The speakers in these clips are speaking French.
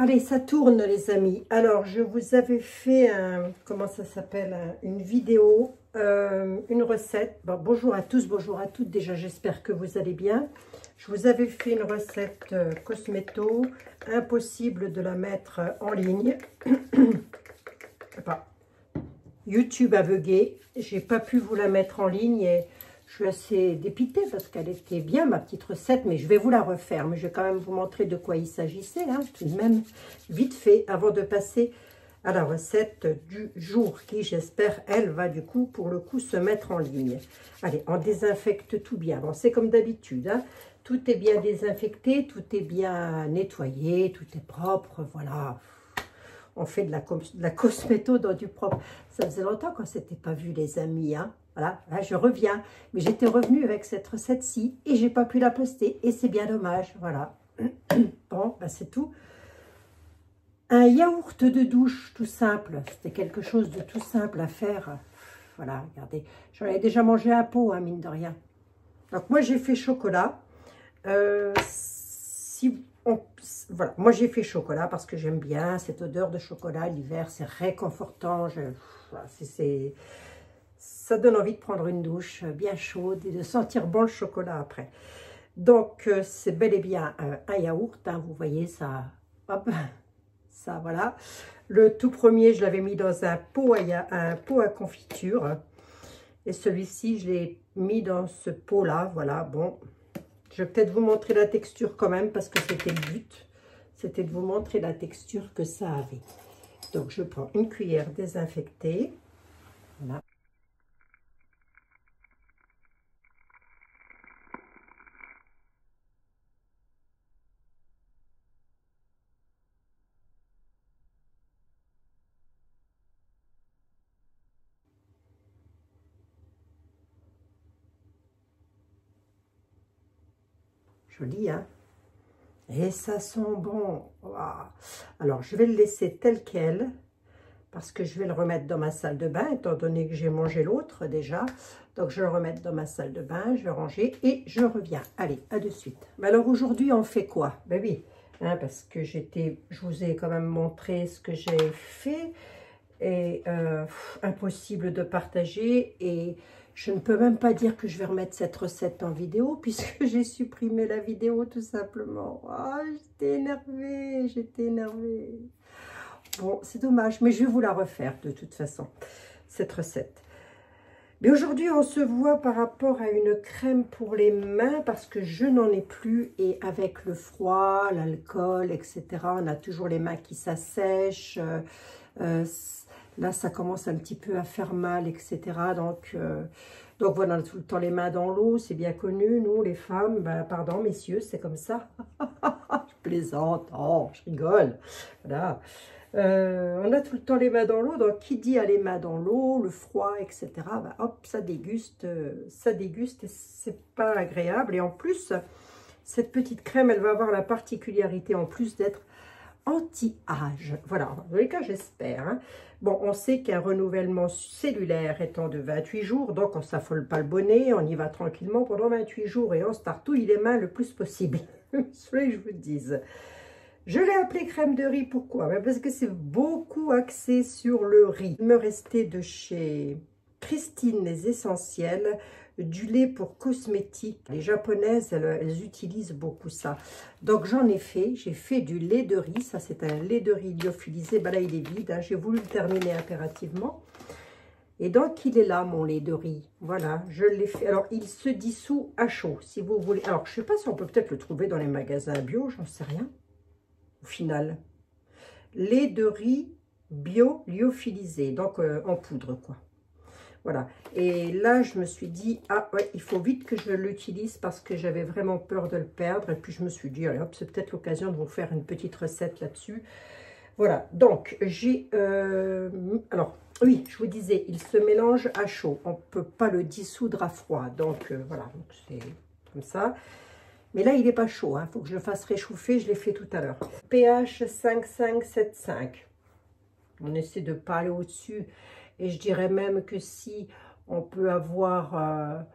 Allez, ça tourne les amis. Alors, je vous avais fait comment ça s'appelle, une vidéo, une recette. Bon, bonjour à tous, bonjour à toutes. Déjà, j'espère que vous allez bien. Je vous avais fait une recette cosméto. Impossible de la mettre en ligne. Enfin, YouTube a bugué. J'ai pas pu vous la mettre en ligne et je suis assez dépitée parce qu'elle était bien, ma petite recette, mais je vais vous la refaire. Mais je vais quand même vous montrer de quoi il s'agissait, hein, tout de même, vite fait, avant de passer à la recette du jour, qui, j'espère, elle va du coup, pour le coup, se mettre en ligne. Allez, on désinfecte tout bien. Bon, c'est comme d'habitude, hein. Tout est bien désinfecté, tout est bien nettoyé, tout est propre, voilà. On fait de la cosméto dans du propre. Ça faisait longtemps qu'on ne s'était pas vu, les amis, hein. Voilà, là je reviens. Mais j'étais revenue avec cette recette-ci et j'ai pas pu la poster. Et c'est bien dommage, voilà. Bon, ben c'est tout. Un yaourt de douche, tout simple. C'était quelque chose de tout simple à faire. Voilà, regardez. J'en avais déjà mangé un pot, hein, mine de rien. Donc moi, j'ai fait chocolat. Voilà, moi j'ai fait chocolat parce que j'aime bien cette odeur de chocolat. L'hiver, c'est réconfortant. Voilà, ça donne envie de prendre une douche bien chaude et de sentir bon le chocolat après. Donc, c'est bel et bien un yaourt, hein, vous voyez, ça, hop, ça, voilà. Le tout premier, je l'avais mis dans un pot à confiture. Et celui-ci, je l'ai mis dans ce pot-là, voilà, bon. Je vais peut-être vous montrer la texture quand même, parce que c'était le but. C'était de vous montrer la texture que ça avait. Donc, je prends une cuillère désinfectée, voilà. Joli, hein? Et ça sent bon. Wow. Alors, je vais le laisser tel quel, parce que je vais le remettre dans ma salle de bain, étant donné que j'ai mangé l'autre déjà. Donc, je vais le remettre dans ma salle de bain, je vais ranger et je reviens. Allez, à de suite. Mais alors, aujourd'hui, on fait quoi? Ben oui, hein, parce que je vous ai quand même montré ce que j'ai fait. Et impossible de partager et je ne peux même pas dire que je vais remettre cette recette en vidéo puisque j'ai supprimé la vidéo tout simplement. Ah, j'étais énervée. Bon, c'est dommage, mais je vais vous la refaire de toute façon, cette recette. Mais aujourd'hui, on se voit par rapport à une crème pour les mains parce que je n'en ai plus et avec le froid, l'alcool, etc., on a toujours les mains qui s'assèchent. Là, ça commence un petit peu à faire mal, etc. Donc voilà, on a tout le temps les mains dans l'eau, c'est bien connu. Nous, les femmes, ben, pardon, messieurs, c'est comme ça. Je plaisante, oh, je rigole. Voilà. On a tout le temps les mains dans l'eau, donc qui dit a les mains dans l'eau, le froid, etc., ben, hop, ça déguste et c'est pas agréable. Et en plus, cette petite crème, elle va avoir la particularité en plus d'être anti-âge. Voilà, dans les cas, j'espère. Hein. Bon, on sait qu'un renouvellement cellulaire étant de 28 jours, donc on ne s'affole pas le bonnet, on y va tranquillement pendant 28 jours et on se tartouille les mains le plus possible. Ce que je vous dise. Je l'ai appelé crème de riz, pourquoi? Parce que c'est beaucoup axé sur le riz. Il me restait de chez Christine les Essentiels, du lait pour cosmétiques. Les japonaises, elles utilisent beaucoup ça. Donc j'en ai fait, j'ai fait du lait de riz. Ça c'est un lait de riz lyophilisé. Ben là il est vide, hein. J'ai voulu le terminer impérativement. Et donc il est là mon lait de riz. Voilà, je l'ai fait. Alors il se dissout à chaud si vous voulez. Alors je ne sais pas si on peut peut-être le trouver dans les magasins bio, j'en sais rien. Au final, lait de riz bio lyophilisé, donc en poudre quoi. Voilà, et là je me suis dit, ah ouais, il faut vite que je l'utilise parce que j'avais vraiment peur de le perdre. Et puis je me suis dit, allez hop, c'est peut-être l'occasion de vous faire une petite recette là-dessus. Voilà, donc j'ai, alors oui, je vous disais, il se mélange à chaud. On ne peut pas le dissoudre à froid, donc voilà, c'est comme ça. Mais là, il n'est pas chaud, hein. Faut que je le fasse réchauffer, je l'ai fait tout à l'heure. pH 5,575. On essaie de ne pas aller au-dessus. Et je dirais même que si on peut avoir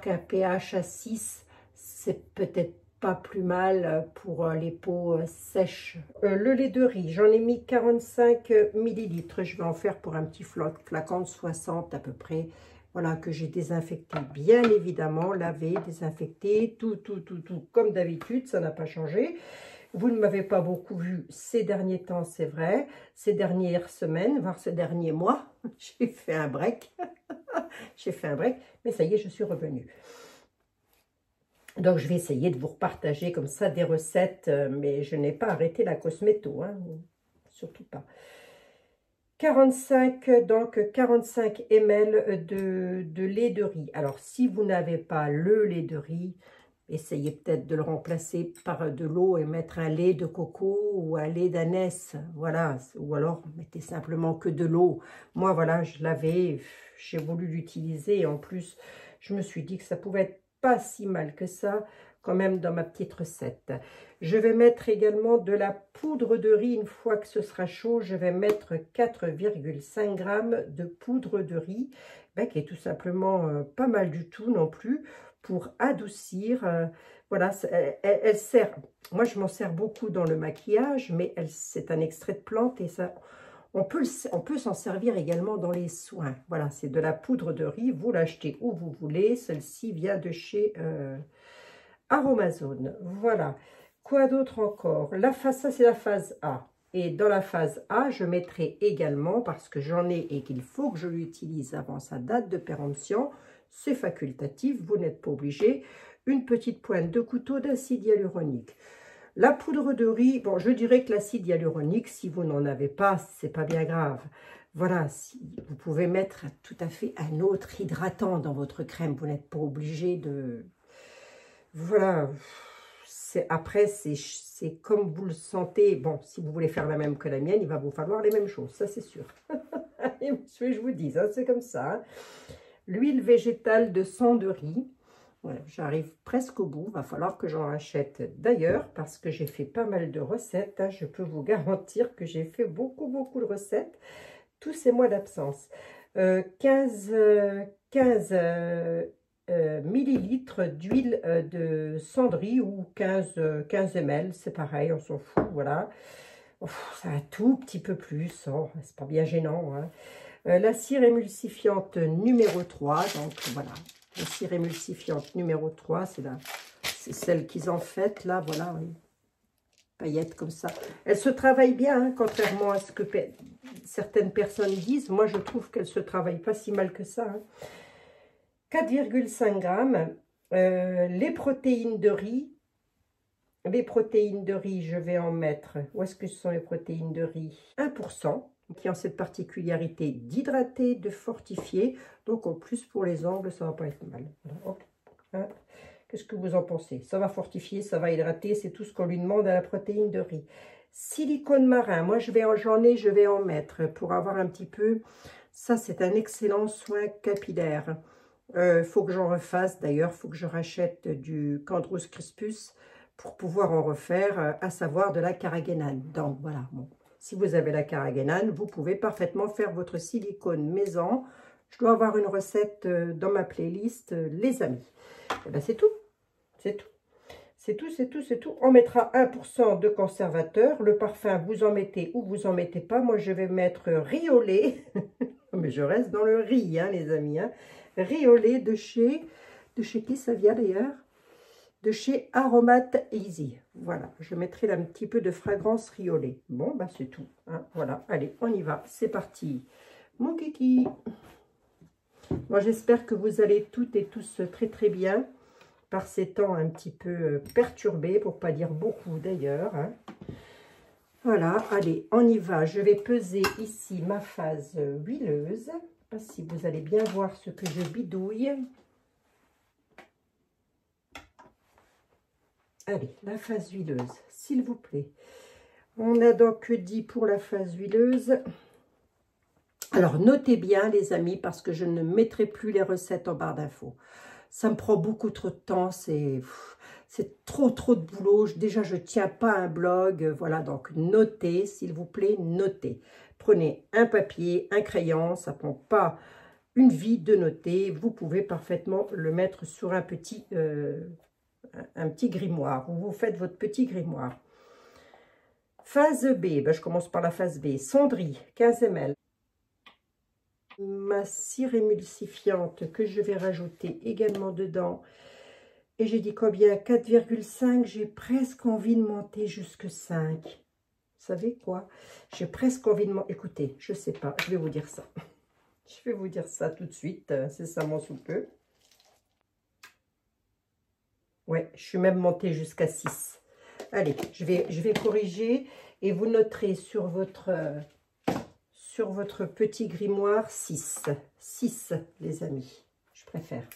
qu'un pH à 6, c'est peut-être pas plus mal pour les peaux sèches. Le lait de riz, j'en ai mis 45 millilitres. Je vais en faire pour un petit flacon de 60 à peu près. Voilà, que j'ai désinfecté, bien évidemment, lavé, désinfecté, tout, comme d'habitude, ça n'a pas changé. Vous ne m'avez pas beaucoup vu ces derniers temps, c'est vrai. Ces dernières semaines, voire ces derniers mois, j'ai fait un break. J'ai fait un break, mais ça y est, je suis revenue. Donc, je vais essayer de vous repartager comme ça des recettes, mais je n'ai pas arrêté la cosméto, hein, surtout pas. 45 ml de lait de riz. Alors, si vous n'avez pas le lait de riz, essayez peut-être de le remplacer par de l'eau et mettre un lait de coco ou un lait d'ânesse. Voilà, ou alors mettez simplement que de l'eau. Moi, voilà, je l'avais, j'ai voulu l'utiliser et en plus, je me suis dit que ça pouvait être pas si mal que ça, quand même, dans ma petite recette. Je vais mettre également de la poudre de riz. Une fois que ce sera chaud, je vais mettre 4,5 g de poudre de riz, qui est tout simplement pas mal du tout non plus, pour adoucir. Voilà, elle sert, moi je m'en sers beaucoup dans le maquillage, mais c'est un extrait de plante et ça... On peut s'en servir également dans les soins. Voilà, c'est de la poudre de riz. Vous l'achetez où vous voulez. Celle-ci vient de chez Aromazone. Voilà. Quoi d'autre encore? Ça, c'est la phase A. Et dans la phase A, je mettrai également, parce que j'en ai et qu'il faut que je l'utilise avant sa date de péremption, c'est facultatif, vous n'êtes pas obligé, une petite pointe de couteau d'acide hyaluronique. La poudre de riz, bon, je dirais que l'acide hyaluronique, si vous n'en avez pas, c'est pas bien grave. Voilà, vous pouvez mettre tout à fait un autre hydratant dans votre crème. Vous n'êtes pas obligé de... Voilà, après, c'est comme vous le sentez. Bon, si vous voulez faire la même que la mienne, il va vous falloir les mêmes choses, ça c'est sûr. Et je vous dis, hein, c'est comme ça. Hein. L'huile végétale de sang de riz. Voilà, j'arrive presque au bout, il va falloir que j'en rachète d'ailleurs parce que j'ai fait pas mal de recettes, hein. Je peux vous garantir que j'ai fait beaucoup de recettes tous ces mois d'absence. 15 millilitres d'huile de cendrier ou 15 ml, c'est pareil, on s'en fout, voilà. C'est un tout petit peu plus, oh, c'est pas bien gênant. Hein. La cire émulsifiante numéro 3, donc voilà. La cire émulsifiante numéro 3, c'est celle qu'ils ont faite, là, voilà, oui. Paillettes comme ça. Elle se travaille bien, hein, contrairement à ce que certaines personnes disent. Moi, je trouve qu'elle se travaille pas si mal que ça. Hein. 4,5 g. Les protéines de riz. Les protéines de riz, je vais en mettre. Où est-ce que ce sont les protéines de riz? 1%. Qui ont cette particularité d'hydrater, de fortifier. Donc, en plus, pour les ongles, ça va pas être mal. Hein. Qu'est-ce que vous en pensez? Ça va fortifier, ça va hydrater. C'est tout ce qu'on lui demande à la protéine de riz. Silicone marin. Moi, je vais en mettre pour avoir un petit peu... Ça, c'est un excellent soin capillaire. Faut que j'en refasse. D'ailleurs, il faut que je rachète du Candrus crispus pour pouvoir en refaire, à savoir de la carragénane. Donc, voilà, bon. Si vous avez la carragénane, vous pouvez parfaitement faire votre silicone maison. Je dois avoir une recette dans ma playlist, les amis. Et ben c'est tout. C'est tout. C'est tout, c'est tout, c'est tout. On mettra 1% de conservateur. Le parfum, vous en mettez ou vous en mettez pas. Moi, je vais mettre riz au lait. Mais je reste dans le riz, hein, les amis. Hein. Riz au lait de chez qui ça vient d'ailleurs? De chez Aromat Easy. Voilà, je mettrai là un petit peu de fragrance riz au lait. Bon, bah c'est tout. Hein. Voilà, allez, on y va. C'est parti. Mon kiki. Moi, j'espère que vous allez toutes et tous très bien par ces temps un petit peu perturbés, pour pas dire beaucoup d'ailleurs. Hein. Voilà, allez, on y va. Je vais peser ici ma phase huileuse. Je ne sais pas si vous allez bien voir ce que je bidouille. Allez, la phase huileuse, s'il vous plaît. On a donc dit pour la phase huileuse. Alors, notez bien, les amis, parce que je ne mettrai plus les recettes en barre d'infos. Ça me prend beaucoup trop de temps, c'est trop de boulot. Déjà, je ne tiens pas un blog. Voilà, donc notez, s'il vous plaît, notez. Prenez un papier, un crayon, ça ne prend pas une vie de noter. Vous pouvez parfaitement le mettre sur un petit un petit grimoire. Vous faites votre petit grimoire. Phase B, ben, je commence par la phase B. Cendrie, 15 ml. Ma cire émulsifiante que je vais rajouter également dedans. Et j'ai dit combien? 4,5. J'ai presque envie de monter jusque 5. Vous savez quoi? J'ai presque envie de monter. Écoutez, je ne sais pas, je vais vous dire ça. Je vais vous dire ça tout de suite, c'est ça mon sous peu. Ouais, je suis même montée jusqu'à 6. Allez, je vais corriger et vous noterez sur votre petit grimoire 6. 6, les amis. Je préfère.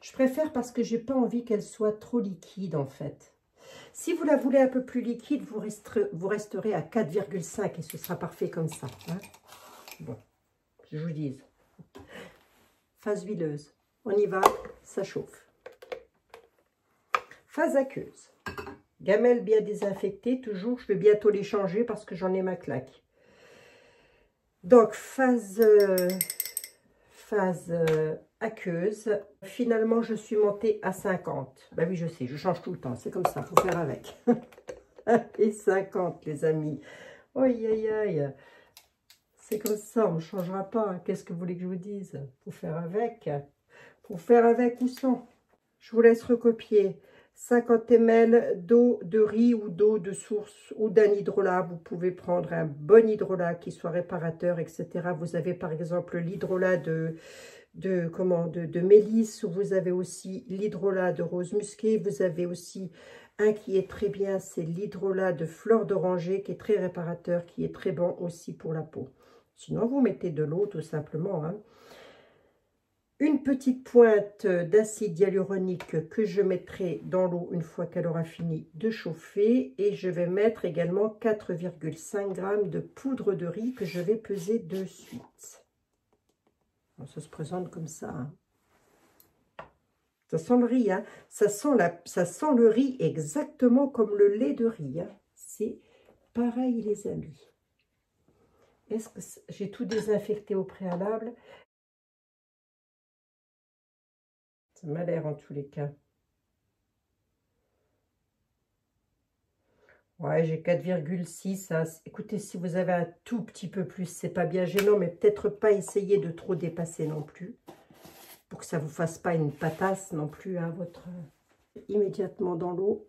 Je préfère parce que j'ai pas envie qu'elle soit trop liquide, en fait. Si vous la voulez un peu plus liquide, vous resterez à 4,5 et ce sera parfait comme ça. Hein. Bon, je vous dis. Phase huileuse. On y va, ça chauffe. Phase aqueuse. Gamelle bien désinfectée, toujours. Je vais bientôt les changer parce que j'en ai ma claque. Donc, phase aqueuse. Finalement, je suis montée à 50. Ben oui, je sais, je change tout le temps. C'est comme ça, il faut faire avec. Et 50, les amis. Aïe, aïe, aïe. C'est comme ça, on ne changera pas. Qu'est-ce que vous voulez que je vous dise? Faut faire avec. Faut faire avec ou sans. Je vous laisse recopier. 50 ml d'eau de riz ou d'eau de source ou d'un hydrolat. Vous pouvez prendre un bon hydrolat qui soit réparateur, etc. Vous avez par exemple l'hydrolat de mélisse. Vous avez aussi l'hydrolat de rose musquée. Vous avez aussi un qui est très bien, c'est l'hydrolat de fleur d'oranger qui est très réparateur, qui est très bon aussi pour la peau. Sinon, vous mettez de l'eau tout simplement. Hein. Une petite pointe d'acide hyaluronique que je mettrai dans l'eau une fois qu'elle aura fini de chauffer. Et je vais mettre également 4,5 g de poudre de riz que je vais peser de suite. Bon, ça se présente comme ça. Hein. Ça sent le riz. Hein. Ça sent le riz exactement comme le lait de riz. Hein. C'est pareil, les amis. Est-ce que j'ai tout désinfecté au préalable? Ça m'a l'air en tous les cas. Ouais, j'ai 4,6. Hein. Écoutez, si vous avez un tout petit peu plus, c'est pas bien gênant, mais peut-être pas essayer de trop dépasser non plus. Pour que ça ne vous fasse pas une patasse non plus, hein, immédiatement dans l'eau.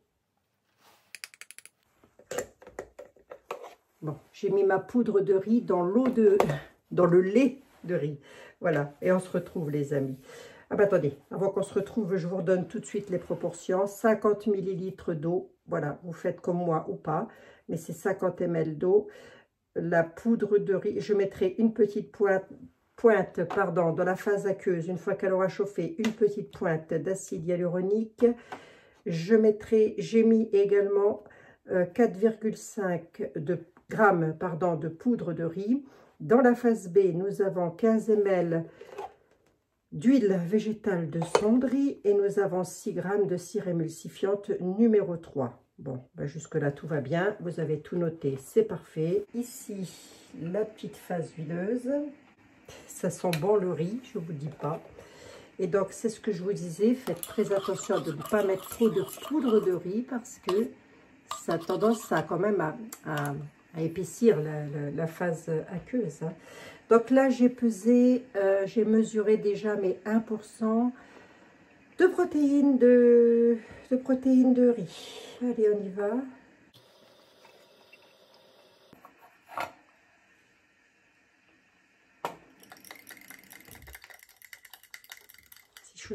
Bon, j'ai mis ma poudre de riz dans le lait de riz. Voilà, et on se retrouve les amis. Ah bah attendez, avant qu'on se retrouve, je vous redonne tout de suite les proportions. 50 ml d'eau, voilà, vous faites comme moi ou pas, mais c'est 50 ml d'eau. La poudre de riz, je mettrai une petite pointe dans la phase aqueuse, une fois qu'elle aura chauffé, une petite pointe d'acide hyaluronique. J'ai mis également 4,5 g de poudre de riz. Dans la phase B, nous avons 15 ml d'huile végétale de cendrie et nous avons 6 g de cire émulsifiante numéro 3. Bon, ben jusque-là, tout va bien. Vous avez tout noté, c'est parfait. Ici, la petite phase huileuse. Ça sent bon le riz, je ne vous dis pas. Et donc, c'est ce que je vous disais. Faites très attention de ne pas mettre trop de poudre de riz parce que ça a tendance quand même à épaissir la phase aqueuse. Hein. Donc là, j'ai pesé, j'ai mesuré déjà mes 1% de protéines de riz. Allez, on y va.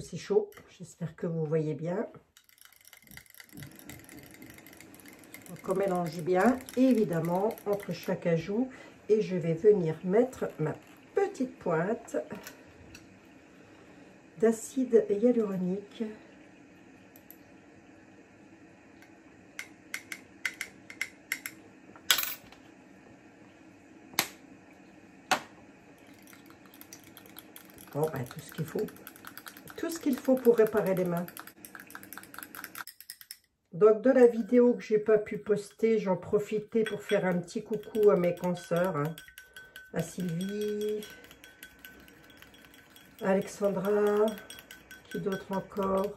C'est chaud. J'espère que vous voyez bien. Donc, on mélange bien, évidemment, entre chaque ajout. Et je vais venir mettre ma petite pointe d'acide hyaluronique. Bon, ben, tout ce qu'il faut. Tout ce qu'il faut pour réparer les mains. Donc, de la vidéo que j'ai pas pu poster, j'en profitais pour faire un petit coucou à mes consoeurs, hein, à Sylvie, à Alexandra, qui d'autre encore,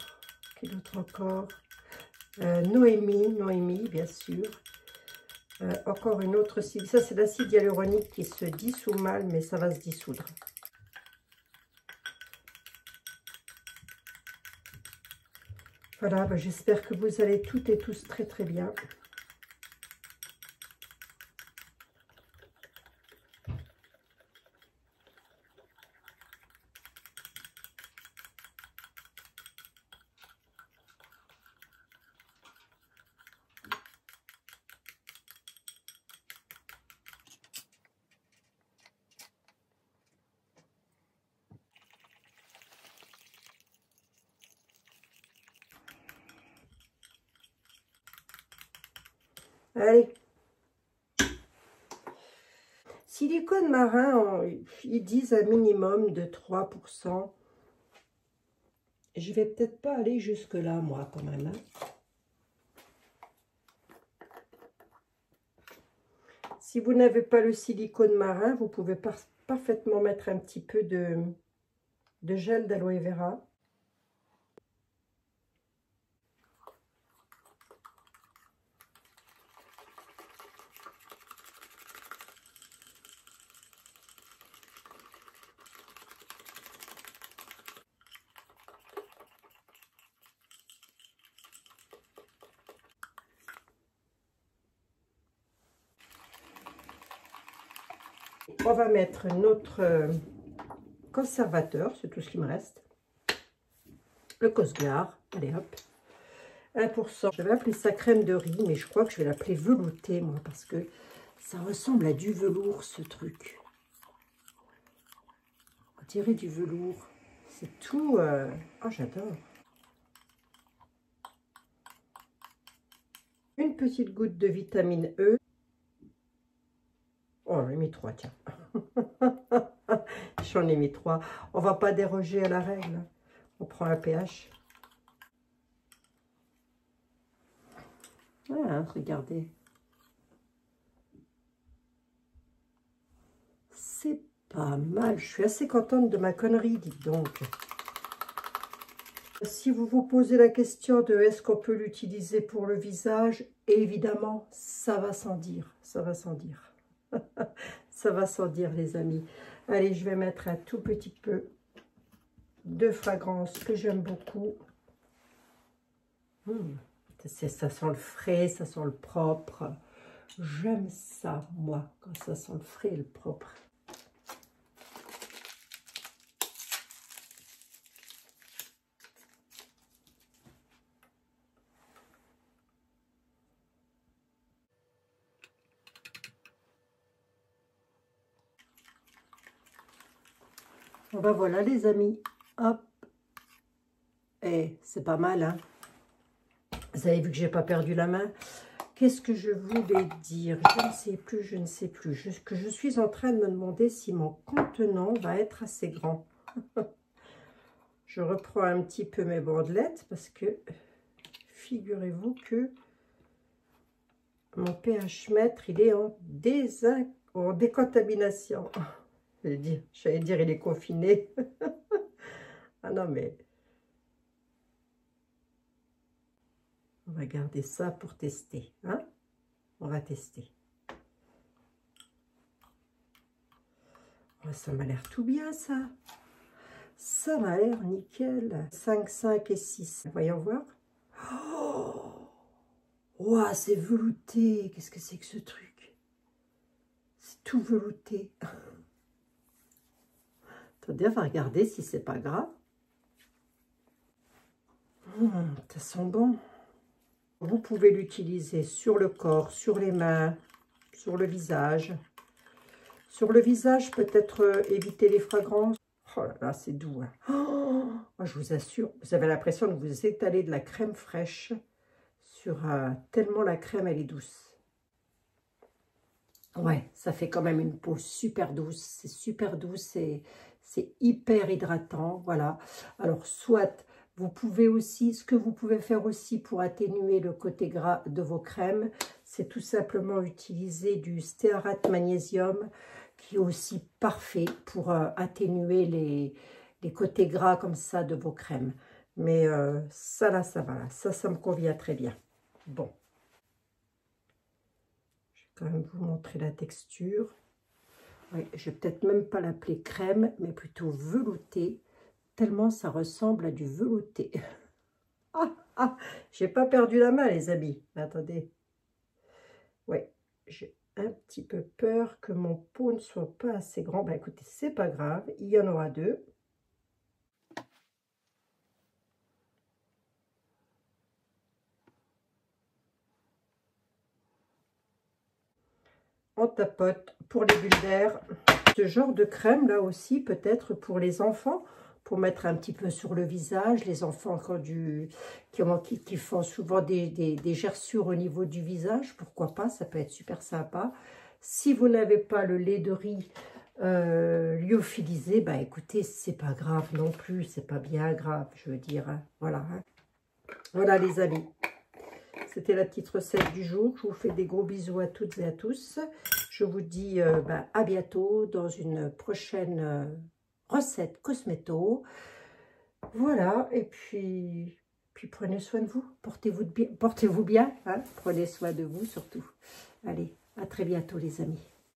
Noémie, bien sûr. Encore une autre, ça c'est l'acide hyaluronique qui se dissout mal, mais ça va se dissoudre. Voilà, ben, j'espère que vous allez toutes et tous très très bien. Allez. Silicone marin, ils disent un minimum de 3%. Je vais peut-être pas aller jusque-là, moi, quand même. Hein. Si vous n'avez pas le silicone marin, vous pouvez parfaitement mettre un petit peu de gel d'aloe vera. On va mettre notre conservateur, c'est tout ce qui me reste. Le Cosgar, allez hop, 1%. Je vais appeler ça crème de riz, mais je crois que je vais l'appeler velouté, moi, parce que ça ressemble à du velours, ce truc. On dirait du velours. C'est tout... Oh, j'adore. Une petite goutte de vitamine E. Oh, j'en ai mis 3, tiens. J'en ai mis 3. On va pas déroger à la règle. On prend un pH. Voilà, regardez. C'est pas mal. Je suis assez contente de ma connerie, dites donc. Si vous vous posez la question de est-ce qu'on peut l'utiliser pour le visage, évidemment, ça va sans dire. Ça va sans dire. Ça va sans dire, les amis. Allez, je vais mettre un tout petit peu de fragrance que j'aime beaucoup. Ça sent le frais, ça sent le propre. J'aime ça, moi, quand ça sent le frais et le propre. Ben voilà, les amis. Hop. Et c'est pas mal, hein. Vous avez vu que j'ai pas perdu la main. Qu'est-ce que je voulais dire? Je ne sais plus, je ne sais plus. Je suis en train de me demander si mon contenant va être assez grand. Je reprends un petit peu mes bandelettes parce que figurez-vous que mon pH mètre, il est en décontamination. J'allais dire, il est confiné. Ah non, mais... On va garder ça pour tester. Hein? On va tester. Oh, ça m'a l'air tout bien, ça. Ça m'a l'air nickel. 5, 5 et 6. Voyons voir. Oh, wow, c'est velouté. Qu'est-ce que c'est que ce truc? C'est tout velouté. Attendez, on va regarder si c'est pas gras. Ça sent bon. Vous pouvez l'utiliser sur le corps, sur les mains, sur le visage. Sur le visage, peut-être éviter les fragrances. Oh là là, c'est doux. Hein. Oh, moi, je vous assure, vous avez l'impression de vous étaler de la crème fraîche sur tellement la crème, elle est douce. Ouais, ça fait quand même une peau super douce. C'est super douce et c'est hyper hydratant. Voilà. Alors, soit... Vous pouvez aussi, ce que vous pouvez faire aussi pour atténuer le côté gras de vos crèmes, c'est tout simplement utiliser du stéarate magnésium qui est aussi parfait pour atténuer les côtés gras comme ça de vos crèmes. Mais ça là, ça va. Ça me convient très bien. Bon. Je vais quand même vous montrer la texture. Oui, je vais peut-être même pas l'appeler crème, mais plutôt velouté, tellement ça ressemble à du velouté. J'ai pas perdu la main, les amis. Attendez. Oui, j'ai un petit peu peur que mon pot ne soit pas assez grand. Ben écoutez, c'est pas grave, il y en aura deux. On tapote pour les bulles d'air. Ce genre de crème là aussi, peut-être pour les enfants, pour mettre un petit peu sur le visage. Les enfants qui font souvent des gerçures au niveau du visage, pourquoi pas, ça peut être super sympa. Si vous n'avez pas le lait de riz lyophilisé, bah écoutez, c'est pas grave non plus, c'est pas bien grave, je veux dire, hein. Voilà, hein. Voilà les amis. C'était la petite recette du jour. Je vous fais des gros bisous à toutes et à tous. Je vous dis à bientôt dans une prochaine recette cosméto. Voilà, et puis prenez soin de vous. Portez-vous bien, hein. Prenez soin de vous surtout. Allez, à très bientôt les amis.